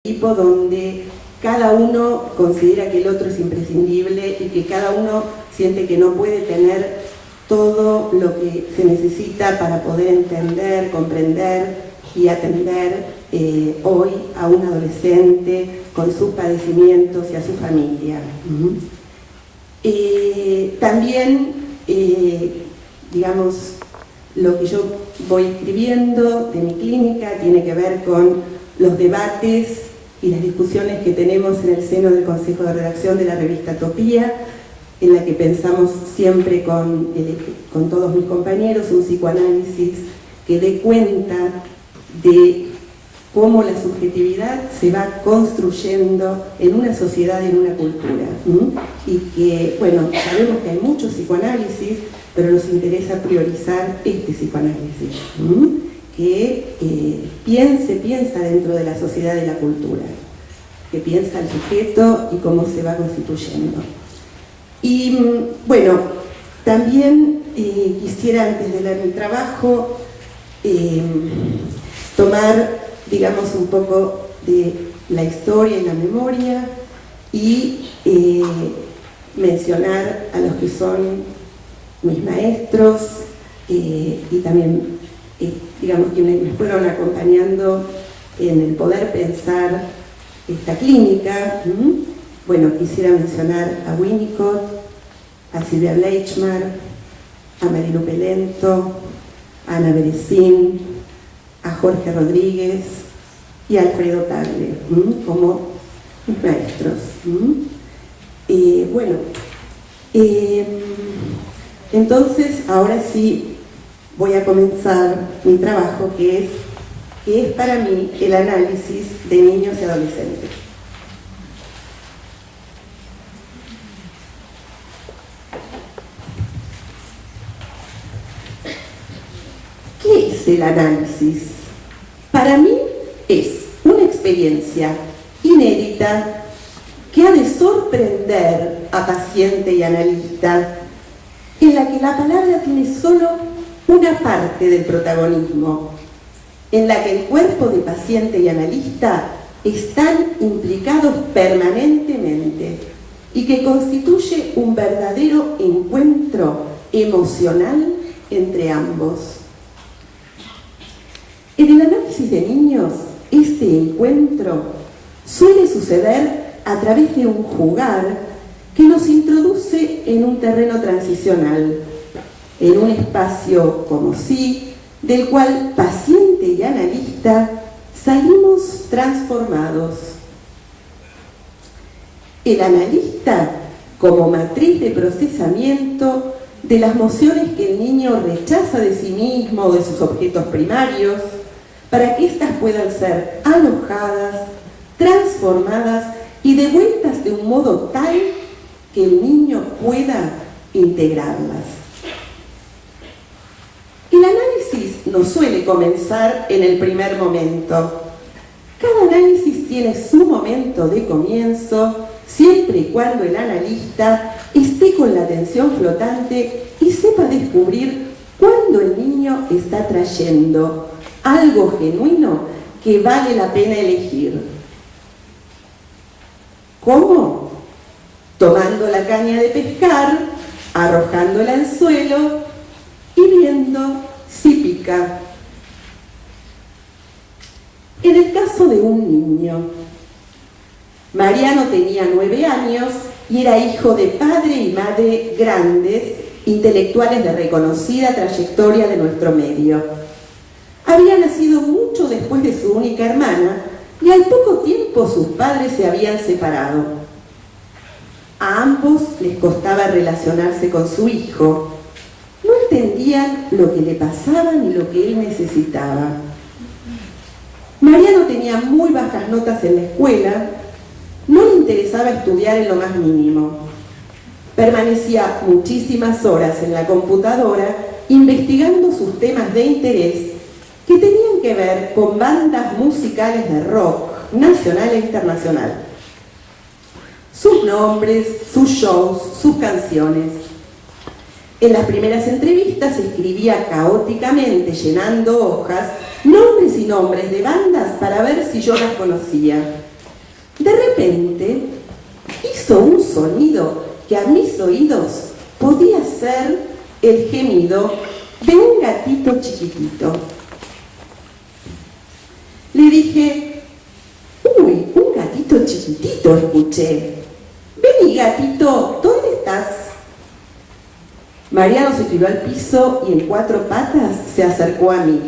equipo donde cada uno considera que el otro es imprescindible y que cada uno siente que no puede tener todo lo que se necesita para poder entender, comprender y atender hoy a un adolescente con sus padecimientos y a su familia. También, digamos, lo que yo voy escribiendo de mi clínica tiene que ver con los debates y las discusiones que tenemos en el seno del Consejo de Redacción de la revista Topía, en la que pensamos siempre con todos mis compañeros un psicoanálisis que dé cuenta de cómo la subjetividad se va construyendo en una sociedad y en una cultura. Y que, bueno, sabemos que hay muchos psicoanálisis, pero nos interesa priorizar este psicoanálisis, que piensa dentro de la sociedad y la cultura, que piensa el sujeto y cómo se va constituyendo. Y bueno, también quisiera, antes de leer mi trabajo, tomar, digamos, un poco de la historia y la memoria y mencionar a los que son mis maestros y también, digamos, quienes me fueron acompañando en el poder pensar esta clínica. Bueno, quisiera mencionar a Winnicott, a Silvia Bleichmar, a Marilu Pelento, a Ana Beresín, a Jorge Rodríguez y a Alfredo Tagle, como mis maestros. Bueno, entonces ahora sí voy a comenzar mi trabajo, que es para mí el análisis de niños y adolescentes. ¿Qué es el análisis? Para mí es una experiencia inédita que ha de sorprender a paciente y analista, en la que la palabra tiene solo una parte del protagonismo, en la que el cuerpo de paciente y analista están implicados permanentemente y que constituye un verdadero encuentro emocional entre ambos. En el análisis de niños, este encuentro suele suceder a través de un jugar que nos introduce en un terreno transicional, en un espacio como sí, del cual paciente y analista salimos transformados. El analista, como matriz de procesamiento de las mociones que el niño rechaza de sí mismo o de sus objetos primarios, para que éstas puedan ser alojadas, transformadas y devueltas de un modo tal que el niño pueda integrarlas. El análisis no suele comenzar en el primer momento. Cada análisis tiene su momento de comienzo, siempre y cuando el analista esté con la atención flotante y sepa descubrir cuándo el niño está trayendo algo genuino que vale la pena elegir. ¿Cómo? Tomando la caña de pescar, arrojando el anzuelo y viendo si pica. En el caso de un niño, Mariano tenía 9 años y era hijo de padre y madre grandes, intelectuales de reconocida trayectoria de nuestro medio. Había nacido mucho después de su única hermana y al poco tiempo sus padres se habían separado. A ambos les costaba relacionarse con su hijo. No entendían lo que le pasaba ni lo que él necesitaba. Mariano tenía muy bajas notas en la escuela, no le interesaba estudiar en lo más mínimo. Permanecía muchísimas horas en la computadora investigando sus temas de interés que tenían que ver con bandas musicales de rock nacional e internacional. Sus nombres, sus shows, sus canciones. En las primeras entrevistas escribía caóticamente, llenando hojas, nombres y nombres de bandas para ver si yo las conocía. De repente hizo un sonido que a mis oídos podía ser el gemido de un gatito chiquitito. Le dije: uy, un gatito chiquitito, escuché. Vení, gatito, ¿dónde estás? Mariano se tiró al piso y en 4 patas se acercó a mí.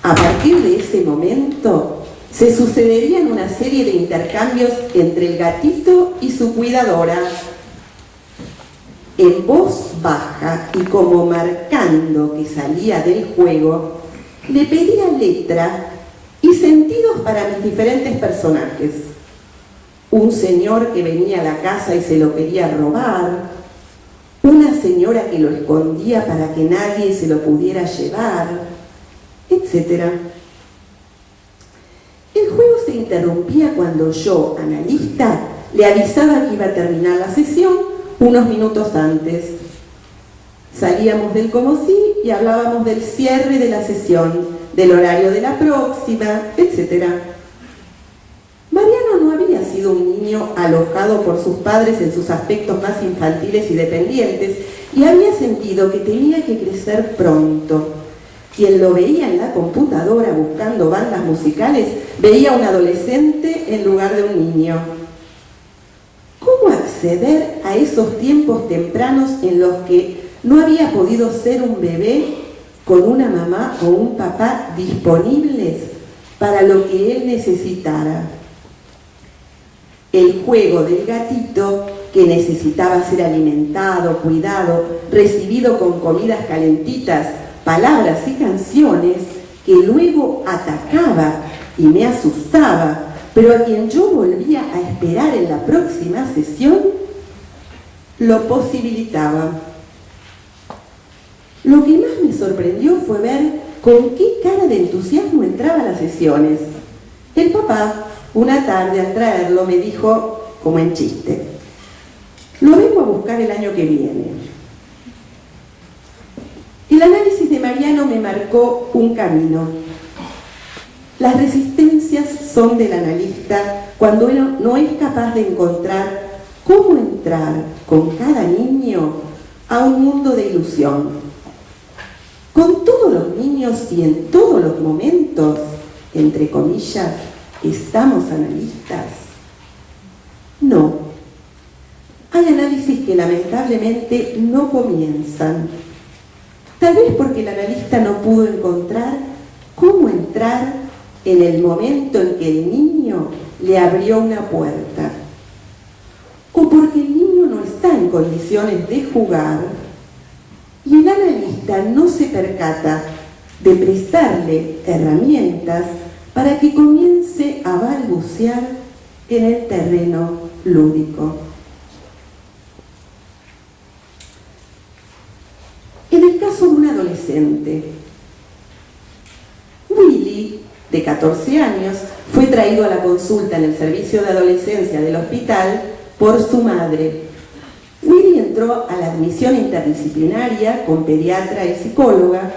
A partir de ese momento se sucederían una serie de intercambios entre el gatito y su cuidadora. En voz baja y como marcando que salía del juego, le pedía letra y sentidos para mis diferentes personajes. Un señor que venía a la casa y se lo quería robar, una señora que lo escondía para que nadie se lo pudiera llevar, etc. El juego se interrumpía cuando yo, analista, le avisaba que iba a terminar la sesión unos minutos antes. Salíamos del como sí y hablábamos del cierre de la sesión, del horario de la próxima, etc. Mariano no había sido un niño alojado por sus padres en sus aspectos más infantiles y dependientes, y había sentido que tenía que crecer pronto. Quien lo veía en la computadora buscando bandas musicales veía a un adolescente en lugar de un niño. ¿Cómo acceder a esos tiempos tempranos en los que no había podido ser un bebé con una mamá o un papá disponibles para lo que él necesitara? El juego del gatito, que necesitaba ser alimentado, cuidado, recibido con comidas calentitas, palabras y canciones, que luego atacaba y me asustaba, pero a quien yo volvía a esperar en la próxima sesión, lo posibilitaba. Lo que más me sorprendió fue ver con qué cara de entusiasmo entraba a las sesiones. El papá, una tarde al traerlo, me dijo, como en chiste: lo vengo a buscar el año que viene. El análisis de Mariano me marcó un camino. Las resistencias son del analista cuando él no es capaz de encontrar cómo entrar con cada niño a un mundo de ilusión. Con todos los niños y en todos los momentos, entre comillas, ¿estamos analistas? No. Hay análisis que lamentablemente no comienzan. Tal vez porque el analista no pudo encontrar cómo entrar en el momento en que el niño le abrió una puerta. O porque el niño no está en condiciones de jugar y el analista no se percata de prestarle herramientas para que comience a balbucear en el terreno lúdico. En el caso de un adolescente, Willy, de 14 años, fue traído a la consulta en el servicio de adolescencia del hospital por su madre. Willy entró a la admisión interdisciplinaria con pediatra y psicóloga,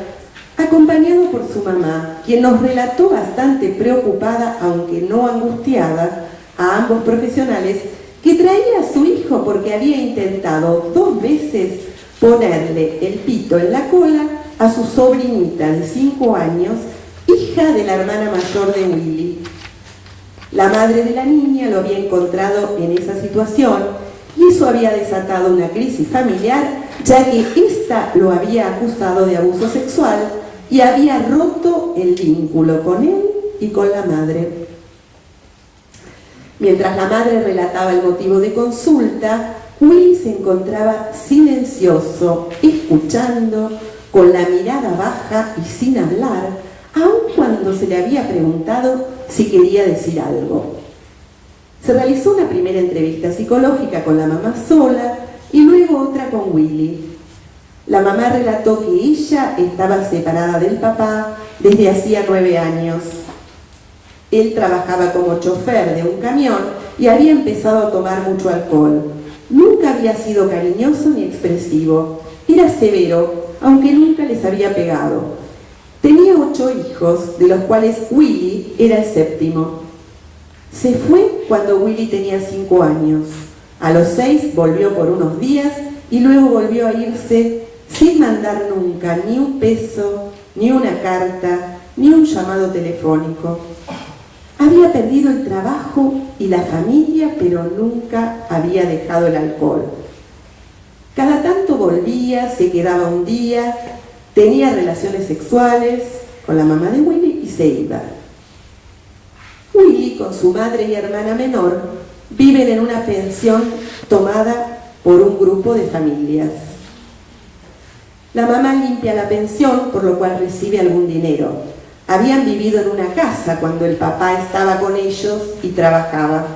acompañado por su mamá, quien nos relató bastante preocupada, aunque no angustiada, a ambos profesionales, que traía a su hijo porque había intentado 2 veces ponerle el pito en la cola a su sobrinita de 5 años, hija de la hermana mayor de Willy. La madre de la niña lo había encontrado en esa situación y eso había desatado una crisis familiar, ya que ésta lo había acusado de abuso sexual y había roto el vínculo con él y con la madre. Mientras la madre relataba el motivo de consulta, Willy se encontraba silencioso, escuchando, con la mirada baja y sin hablar, aun cuando se le había preguntado si quería decir algo. Se realizó una primera entrevista psicológica con la mamá sola y luego otra con Willy. La mamá relató que ella estaba separada del papá desde hacía 9 años. Él trabajaba como chofer de un camión y había empezado a tomar mucho alcohol. Nunca había sido cariñoso ni expresivo. Era severo, aunque nunca les había pegado. Tenía 8 hijos, de los cuales Willy era el 7º. Se fue cuando Willy tenía 5 años. A los 6 volvió por unos días y luego volvió a irse sin mandar nunca ni un peso, ni una carta, ni un llamado telefónico. Había perdido el trabajo y la familia, pero nunca había dejado el alcohol. Cada tanto volvía, se quedaba un día, tenía relaciones sexuales con la mamá de Willy y se iba. Willy, con su madre y hermana menor, viven en una pensión tomada por un grupo de familias. La mamá limpia la pensión, por lo cual recibe algún dinero. Habían vivido en una casa cuando el papá estaba con ellos y trabajaba.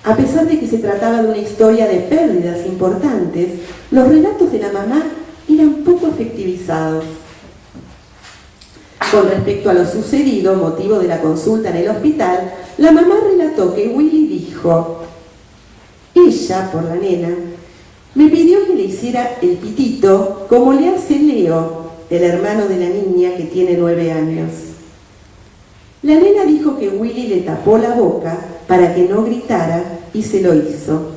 A pesar de que se trataba de una historia de pérdidas importantes, los relatos de la mamá eran poco efectivizados. Con respecto a lo sucedido, motivo de la consulta en el hospital, la mamá relató que Willy dijo: ella, por la nena, me pidió que le hiciera el pitito como le hace Leo, el hermano de la niña que tiene 9 años. La nena dijo que Willy le tapó la boca para que no gritara y se lo hizo.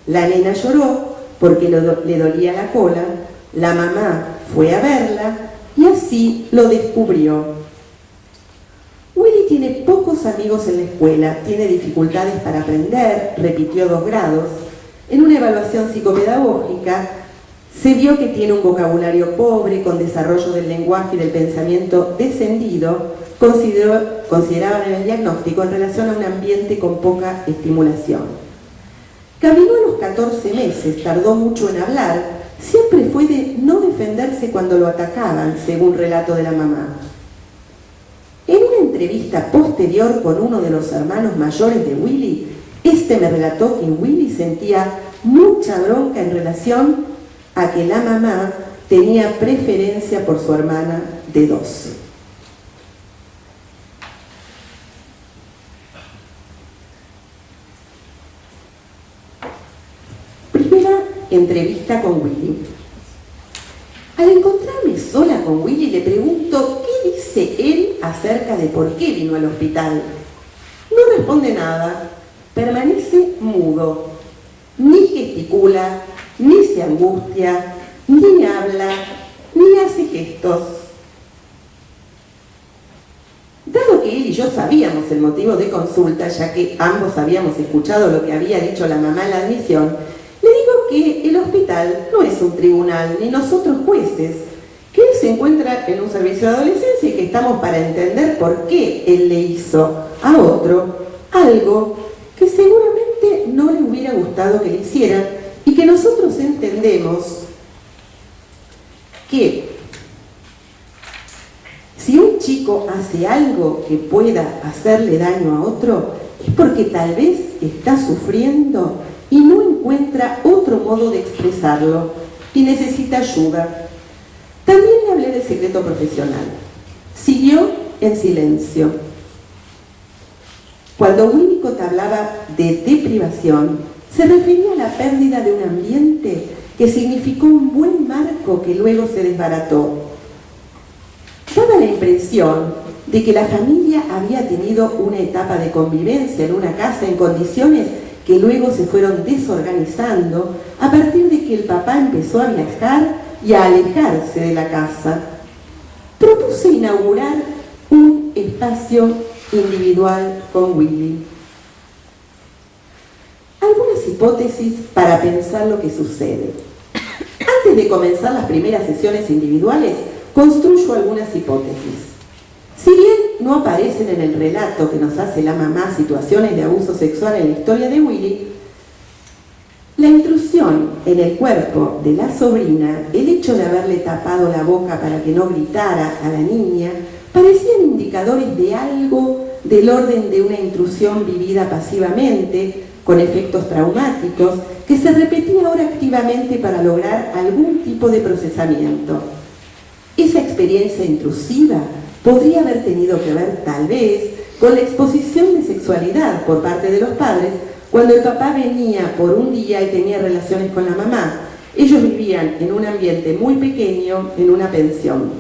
La nena lloró porque le dolía la cola, la mamá fue a verla y así lo descubrió. Willy tiene pocos amigos en la escuela, tiene dificultades para aprender, repitió 2 grados. En una evaluación psicopedagógica se vio que tiene un vocabulario pobre, con desarrollo del lenguaje y del pensamiento descendido, consideraban en el diagnóstico en relación a un ambiente con poca estimulación. Caminó a los 14 meses, tardó mucho en hablar, siempre fue de no defenderse cuando lo atacaban, según relato de la mamá. En una entrevista posterior con uno de los hermanos mayores de Willy, este me relató que Willy sentía mucha bronca en relación a que la mamá tenía preferencia por su hermana de 12. Primera entrevista con Willy. Al encontrarme sola con Willy le pregunto qué dice él acerca de por qué vino al hospital. No responde nada, permanece mudo, ni gesticula, ni se angustia, ni habla, ni hace gestos. Dado que él y yo sabíamos el motivo de consulta, ya que ambos habíamos escuchado lo que había dicho la mamá en la admisión, le digo que el hospital no es un tribunal, ni nosotros jueces, que él se encuentra en un servicio de adolescencia y que estamos para entender por qué él le hizo a otro algo que seguramente no le hubiera gustado que le hicieran y que nosotros entendemos que si un chico hace algo que pueda hacerle daño a otro es porque tal vez está sufriendo y no encuentra otro modo de expresarlo y necesita ayuda. También le hablé del secreto profesional. Siguió en silencio. Cuando Winnicott hablaba de deprivación, se refería a la pérdida de un ambiente que significó un buen marco que luego se desbarató. Daba la impresión de que la familia había tenido una etapa de convivencia en una casa en condiciones que luego se fueron desorganizando a partir de que el papá empezó a viajar y a alejarse de la casa. Propuse inaugurar un espacio individual con Willy. Algunas hipótesis para pensar lo que sucede. Antes de comenzar las primeras sesiones individuales, construyo algunas hipótesis. Si bien no aparecen en el relato que nos hace la mamá situaciones de abuso sexual en la historia de Willy, la intrusión en el cuerpo de la sobrina, el hecho de haberle tapado la boca para que no gritara a la niña, parecían indicadores de algo del orden de una intrusión vivida pasivamente, con efectos traumáticos, que se repetía ahora activamente para lograr algún tipo de procesamiento. Esa experiencia intrusiva podría haber tenido que ver, tal vez, con la exposición de sexualidad por parte de los padres cuando el papá venía por un día y tenía relaciones con la mamá. Ellos vivían en un ambiente muy pequeño, en una pensión.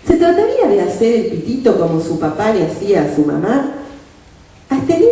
¿Se trataría de hacer el pitito como su papá le hacía a su mamá? Hasta el hecho